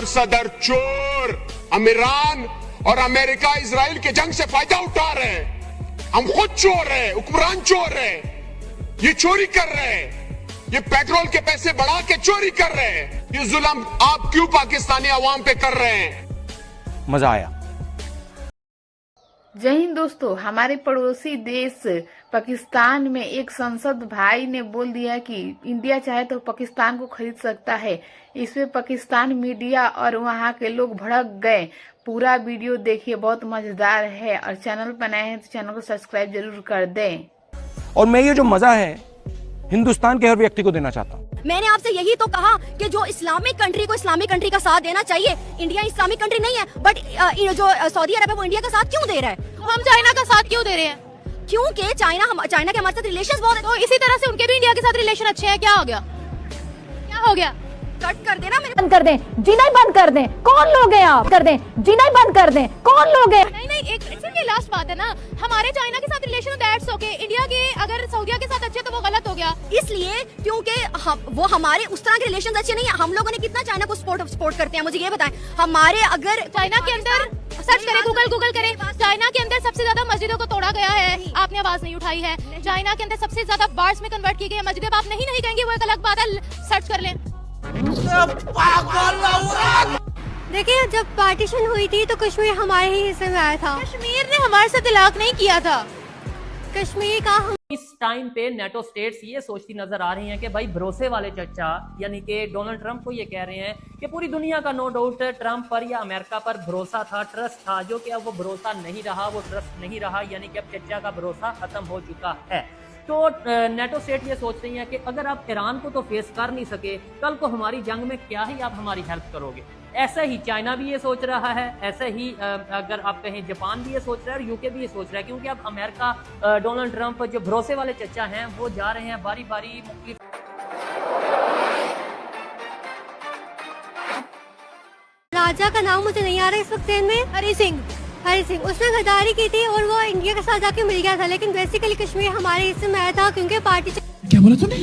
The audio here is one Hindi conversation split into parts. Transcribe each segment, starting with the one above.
चोर सदर चोर। हम ईरान और अमेरिका इजराइल के जंग से फायदा उठा रहे हैं। हम खुद चोर हैं, हुक्मरान चोर हैं। ये चोरी कर रहे हैं, ये पेट्रोल के पैसे बढ़ा के चोरी कर रहे हैं। ये जुल्म आप क्यों पाकिस्तानी अवाम पे कर रहे हैं? मजा आया। जय हिंद दोस्तों। हमारे पड़ोसी देश पाकिस्तान में एक संसद भाई ने बोल दिया कि इंडिया चाहे तो पाकिस्तान को खरीद सकता है। इस पे पाकिस्तान मीडिया और वहां के लोग भड़क गए। पूरा वीडियो देखिए, बहुत मजेदार है। और चैनल पर नए हैं तो चैनल को सब्सक्राइब जरूर कर दें। और मैं ये जो मजा है हिंदुस्तान के हर व्यक्ति को देना चाहता हूँ। मैंने आपसे यही तो कहा कि जो इस्लामिक कंट्री को इस्लामिक कंट्री का साथ देना चाहिए। इंडिया इस्लामिक कंट्री नहीं है, बट जो सऊदी अरब है वो इंडिया का साथ क्यों दे रहा है? हम चाइना का साथ क्यों दे रहे हैं? क्योंकि चाइना के हमारे साथ रिलेशंस बहुत है। तो इसी तरह से उनके भी इंडिया के साथ रिलेशन अच्छे हैं। क्या हो गया? क्या हो गया? कट कर देना, बंद कर दें, जीना ही बंद कर दें। कौन लोग हैं आप? कर दें, जीना ही बंद कर दें। कौन लोग हैं? नहीं एक सिर्फ ये लास्ट बात है ना, हमारे चाइना के साथ रिलेशन दैट्स ओके। इंडिया के अगर सऊदीया के साथ अच्छे तो वो गलत हो गया। इसलिए क्योंकि वो हमारे उस तरह के रिलेशन अच्छे नहीं है। हम लोगों ने कितना चाइना को सपोर्ट करते हैं, मुझे ये बताएं। हमारे अगर चाइना के अंदर सर्च करें, गूगल करें, चाइना के अंदर सबसे ज्यादा मस्जिदों को तोड़ा गया है। आपने आवाज नहीं उठाई है। चाइना के अंदर सबसे ज्यादा बार्स में कन्वर्ट की गई है मस्जिदें। आप नहीं कहेंगे, वो एक अलग बात है, सर्च कर लें। देखिए, जब पार्टीशन हुई थी तो कश्मीर हमारे ही हिस्से में आया था। कश्मीर ने हमारे साथ इलाक नहीं किया था। कश्मीर का इस टाइम पे नेटो स्टेट्स ये सोचती नजर आ रही हैं कि भाई भरोसे वाले चचा यानी कि डोनाल्ड ट्रंप को ये कह रहे हैं कि पूरी दुनिया का नो डाउट ट्रंप पर या अमेरिका पर भरोसा था, ट्रस्ट था, जो कि अब वो भरोसा नहीं रहा, वो ट्रस्ट नहीं रहा, यानी कि अब चचा का भरोसा खत्म हो चुका है। तो नेटो स्टेट ये सोच रही हैं कि अगर आप ईरान को तो फेस कर नहीं सके, कल को हमारी जंग में क्या ही आप हमारी हेल्प करोगे। ऐसा ही चाइना भी ये सोच रहा है, ऐसा ही अगर आप कहें जापान भी ये सोच रहा है और यूके भी ये सोच रहा है, क्योंकि अब अमेरिका डोनाल्ड ट्रंप जो भरोसे वाले चचा हैं वो जा रहे हैं बारी बारी मुख्तलिफ। राजा का नाम मुझे नहीं आ रहा इस वक्त में। हरी सिंह उसने गद्दारी की थी और वो इंडिया के साथ जाके मिल गया था। लेकिन बेसिकली कश्मीर हमारे हिस्से में आया था क्योंकि पार्टी। क्या बोला तूने?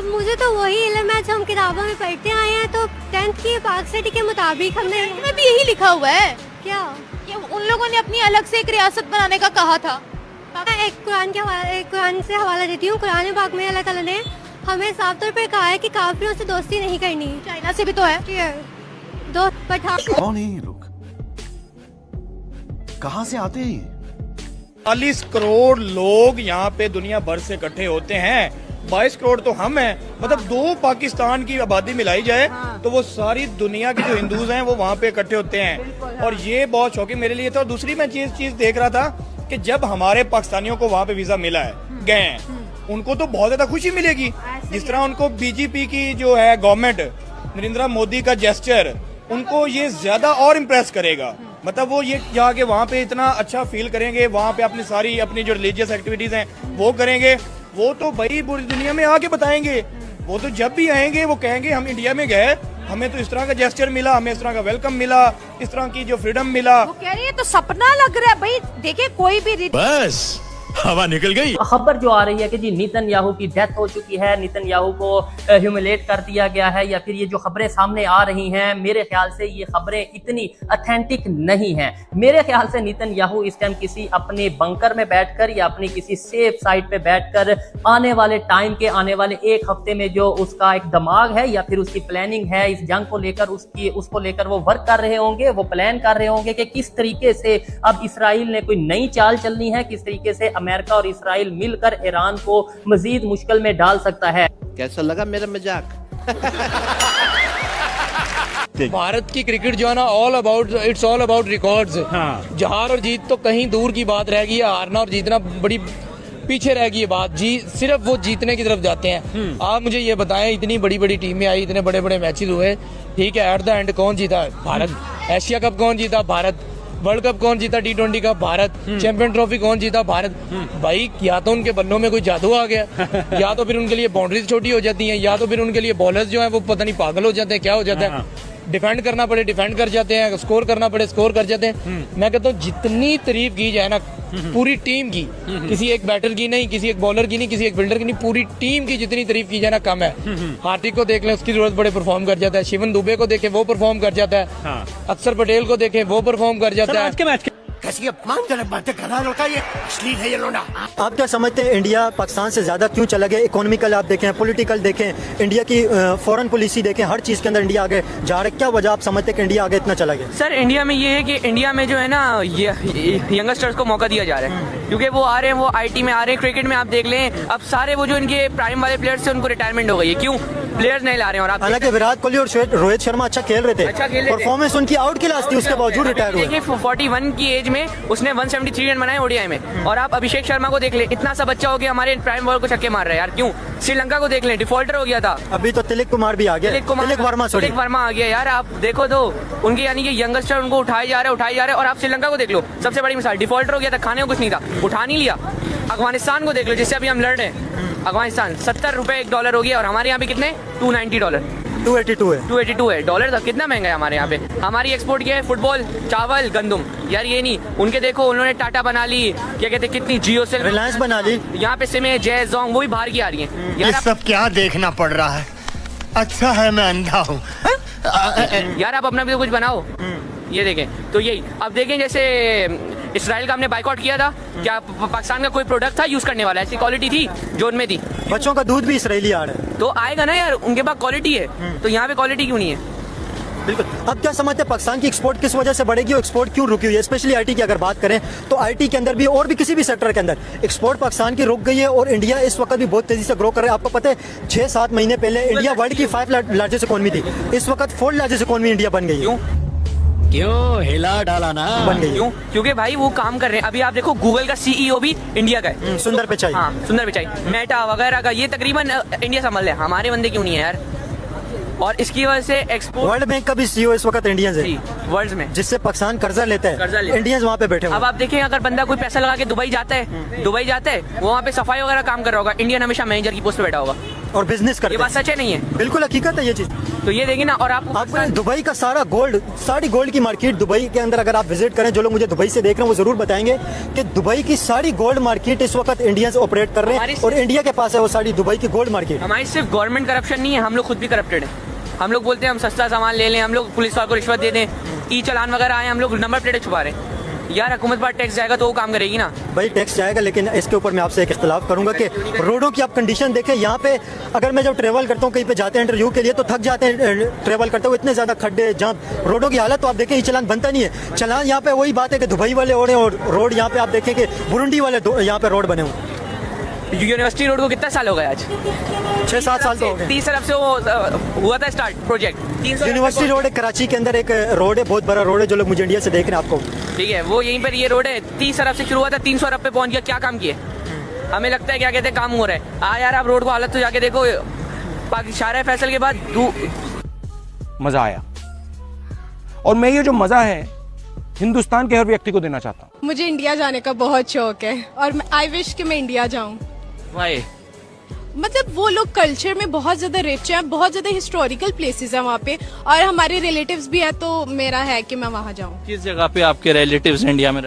मुझे तो वही इल्म है जो हम किताबों में पढ़ते आए हैं। तो 10th की पाक स्टडी के मुताबिक हमने में भी यही लिखा हुआ है। क्या ये उन लोगों ने अपनी अलग से एक रियासत बनाने का कहा था। एक कुरान से हवाला देती हूँ। कुरान पाक में अल्लाह ताला ने हमें साफ तौर पर कहा है कि काफिरों से दोस्ती नहीं करनी। चाइना से भी तो है। कौन है ये लोग? कहाँ से आते हैं? 40 करोड़ लोग यहाँ पे दुनिया भर से इकट्ठे होते हैं। 22 करोड़ तो हम हैं। मतलब 2 पाकिस्तान की आबादी मिलाई जाए तो वो सारी दुनिया के जो हिंदूज हैं वो वहाँ पे इकट्ठे होते हैं। और ये बहुत शौकिंग मेरे लिए था। और दूसरी मैं चीज देख रहा था कि जब हमारे पाकिस्तानियों को वहाँ पे वीजा मिला है, गए हैं, उनको तो बहुत ज्यादा खुशी मिलेगी। जिस तरह उनको बीजेपी की जो है गवर्नमेंट, नरेंद्र मोदी का जेस्चर, उनको ये ज्यादा और इम्प्रेस करेगा। मतलब वो ये जाके वहाँ पे इतना अच्छा फील करेंगे, वहाँ पे अपनी जो रिलीजियस एक्टिविटीज हैं वो करेंगे। वो तो भाई पूरी दुनिया में आके बताएंगे। वो तो जब भी आएंगे वो कहेंगे हम इंडिया में गए, हमें तो इस तरह का जेस्चर मिला, हमें इस तरह का वेलकम मिला, इस तरह की जो फ्रीडम मिला। वो कह रही है तो सपना लग रहा है भाई। देखिए कोई भी बस हवा निकल गई। खबर जो आ रही है कि जी नेतन्याहू की डेथ हो चुकी है, नेतन्याहू को ह्यूमिलेट कर दिया गया है, या फिर ये जो खबरें सामने आ रही हैं, मेरे ख्याल से ये खबरें इतनी ऑथेंटिक नहीं हैं। मेरे ख्याल से नेतन्याहू इस टाइम किसी अपने बंकर में बैठकर या अपनी किसी सेफ साइड पे बैठकर आने वाले टाइम के आने वाले एक हफ्ते में जो उसका एक दिमाग है या फिर उसकी प्लानिंग है इस जंग को लेकर, उसको लेकर वो वर्क कर रहे होंगे, वो प्लान कर रहे होंगे कि किस तरीके से अब इसराइल ने कोई नई चाल चलनी है, किस तरीके से अमेरिका और इसराइल मिलकर ईरान को मजीद मुश्किल में डाल सकता है। कैसा लगा मेरा मजाक? भारत की क्रिकेट जो है ना इट्स ऑल अबाउट रिकॉर्ड्स। हार और जीत तो कहीं दूर की बात रह गई है, हारना और जीतना बड़ी पीछे रह गई है बात। सिर्फ वो जीतने की तरफ जाते हैं। आप मुझे ये बताएं, इतनी बड़ी बड़ी टीमें आई, इतने बड़े बड़े मैचेस हुए, ठीक है, एट द एंड कौन जीता? भारत। एशिया कप कौन जीता? भारत। वर्ल्ड कप कौन जीता? T20 का भारत। चैंपियन ट्रॉफी कौन जीता? भारत। भाई या तो उनके बल्लों में कोई जादू आ गया, या तो फिर उनके लिए बाउंड्रीज छोटी हो जाती हैं, या तो फिर उनके लिए बॉलर्स जो है वो पता नहीं पागल हो जाते हैं, क्या हो जाता है। डिफेंड करना पड़े डिफेंड कर जाते हैं, स्कोर करना पड़े स्कोर कर जाते हैं। मैं कहता हूँ जितनी तारीफ की जाए ना पूरी टीम की, किसी एक बैटर की नहीं, किसी एक बॉलर की नहीं, किसी एक फील्डर की नहीं, पूरी टीम की जितनी तारीफ की जाए ना कम है। हार्दिक को देख लें, उसकी जरूरत पड़े परफॉर्म कर जाता है। शिवन दुबे को देखें, वो परफॉर्म कर जाता है। अक्षर पटेल को देखें, वो परफॉर्म कर जाता है। कैसी अपमानजनक बातें कर रहा है लड़का, ये अश्लील है ये लोना। आप क्या समझते हैं इंडिया पाकिस्तान से ज्यादा क्यों चला गया? इकोनॉमिकल आप देखें, पॉलिटिकल देखें, इंडिया की फॉरेन पॉलिसी देखें, हर चीज के अंदर इंडिया आगे जा रहा है। क्या वजह आप समझते हैं कि इंडिया आगे इतना चला गया? सर इंडिया में ये है कि इंडिया में जो है ना यंगस्टर्स को मौका दिया जा रहा है, क्योंकि वो आ रहे हैं, वो आईटी में आ रहे हैं। क्रिकेट में आप देख लें, अब सारे वो जो इनके प्राइम वाले प्लेयर्स थे उनको रिटायरमेंट हो गई है। क्यों? प्लेयर्स नहीं ला रहे हैं। और आप हालांकि विराट कोहली और रोहित शर्मा अच्छा खेल रहे थे, परफॉर्मेंस उनकी आउट क्लास थी, उसके बावजूद रिटायर हुए। 41 की एज में उसने 173 रन बनाए ओडीआई में। और आप अभिषेक शर्मा को देख ले, इतना सा बच्चा हो गया, हमारे प्राइम बॉलर को छक्के मार रहे हैं यार। क्यों? श्रीलंका को देख ले, डिफॉल्टर हो गया था। अभी तो तिलक कुमार भी आ गया, तिलक वर्मा आ गया यार। आप देखो तो उनके यानी कि यंगस्टर उनको उठाए जा रहे हैं। और आप श्रीलंका को देख लो, सबसे बड़ी मिसाल, डिफॉल्टर हो गया था, खाने को कुछ नहीं था, उठा नहीं लिया। अफगानिस्तान को देख लो, जिससे अभी हम लड़ रहे हैं, अफगानिस्तान 70 रुपए $1 हो गया, और हमारे यहाँ पे कितने? $290, 282 है डॉलर। तक कितना महंगा है हमारे यहाँ पे। हमारी एक्सपोर्ट क्या है? फुटबॉल, चावल, गंदम यार। ये नहीं, उनके देखो उन्होंने टाटा बना ली, क्या कहते हैं, कितनी जियो सेल, रिलायंस बना ली। यहाँ पे सिम, जय जोंग, वो भी बाहर की आ रही है। ये सब क्या देखना पड़ रहा है? अच्छा है मैं अंधा हूँ यार। आप अपना भी तो कुछ बनाओ। ये देखें तो यही, अब देखें जैसे इसराइल का हमने बाइकआउट किया था, क्या पाकिस्तान का कोई प्रोडक्ट था यूज करने वाला? ऐसी क्वालिटी थी जो उनमें थी। बच्चों का दूध भी इसराइली आ रहा है, तो आएगा ना यार, उनके पास क्वालिटी है, तो यहाँ पे क्वालिटी क्यों नहीं है? बिल्कुल। अब क्या समझते हैं पाकिस्तान की एक्सपोर्ट किस वजह से बढ़ेगी और एक्सपोर्ट क्यों रुकी हुई है? स्पेशली आईटी की अगर बात करें तो आईटी के अंदर भी और भी किसी भी सेक्टर के अंदर एक्सपोर्ट पाकिस्तान की रुक गई है, और इंडिया इस वक्त भी बहुत तेजी से ग्रो कर रहा है। आपको पता है 6-7 महीने पहले इंडिया वर्ल्ड की 5 लार्जेस्ट इकोनॉमी थी, इस वक्त 4th लार्जेस्ट इकोनॉमी इंडिया बन गई है। क्यों हिला डाला ना बन गई? क्यों? क्योंकि भाई वो काम कर रहे हैं। अभी आप देखो गूगल का सीईओ भी इंडिया का है, सुंदर पिचाई। हाँ, सुंदर पिचाई, मेटा वगैरह का ये तकरीबन इंडिया संभाल है। हमारे बंदे क्यों नहीं है यार? और इसकी वजह से एक्सपोर्ट, वर्ल्ड बैंक का भी सीईओ इस वक्त इंडियंस है वर्ल्ड में, जिससे पाकिस्तान कर्जा लेता है, इंडियंस वहाँ पे बैठे हुए। अब आप देखें, अगर बंदा कोई पैसा लगा के दुबई जाता है, वो वहाँ पे सफाई वगैरह काम कर रहा होगा, इंडियन हमेशा मैनेजर की पोस्ट पे बैठा होगा और बिजनेस करता है। ये बात सच है नहीं है? बिल्कुल हकीकत है ये चीज। तो ये देखिए ना। और आप दुबई का सारा गोल्ड, सारी गोल्ड की मार्केट दुबई के अंदर अगर आप विजिट करें, जो लोग मुझे दुबई से देख रहे हैं वो जरूर बताएंगे कि दुबई की सारी गोल्ड मार्केट इस वक्त इंडियंस ऑपरेट कर रहे हैं, और इंडिया के पास है वो सारी दुबई की गोल्ड मार्केट। हमारी सिर्फ गवर्नमेंट करप्शन नहीं है, हम लोग खुद भी करप्टेड है। हम लोग बोलते हैं हम सस्ता सामान ले लें, हम लोग पुलिस वालों को रिश्वत दे दें, ई चालान वगैरह आए, हम लोग नंबर प्लेटें छुपा रहे हैं। यार हुकूमत पर टैक्स जाएगा तो वो काम करेगी ना भाई, टैक्स जाएगा, लेकिन इसके ऊपर मैं आपसे एक इख्तिलाफ करूंगा कि रोडों की आप कंडीशन देखें। यहाँ पे अगर मैं जब ट्रेवल करता हूँ, कहीं पे जाते हैं इंटरव्यू के लिए, तो थक जाते हैं ट्रेवल करते हुए, इतने ज्यादा खड्डे जहाँ रोडों की हालत, तो आप देखें ये चलान बनता नहीं है। चलान यहाँ पे वही बात है कि दुबई वाले ओढ़े, और रोड यहाँ पे आप देखें कि बुरुंडी वाले यहाँ पे रोड बने हुए। यूनिवर्सिटी रोड को कितना साल हो गया? आज 6-7 साल तो हो गए। 30 अरब से वो हुआ था स्टार्ट प्रोजेक्ट। यूनिवर्सिटी रोड है कराची के अंदर, एक रोड है, बहुत बड़ा रोड है, जो लोग मुझे इंडिया से देख रहे हैं आपको, ठीक है, वो यहीं पर ये रोड है। 30 अरब से शुरू हुआ था, 300 अरब पे पहुंच गया। क्या काम किए? हमें लगता है क्या कहते हैं काम हो रहा है। यार आप रोड को हालत तो जाके देखो, शाहरा फैसल के बाद मजा आया, और मैं ये जो मजा है हिंदुस्तान के हर व्यक्ति को देना चाहता हूँ। मुझे इंडिया जाने का बहुत शौक है, और आई विश कि मैं इंडिया जाऊँ। मतलब वो लोग कल्चर में बहुत ज्यादा रिच है, बहुत ज्यादा हिस्टोरिकल प्लेसेस है वहाँ पे, और हमारे रिलेटिव्स भी है, तो मेरा है कि मैं वहाँ जाऊँ। किस जगह पे आपके रिलेटिव्स इंडिया में?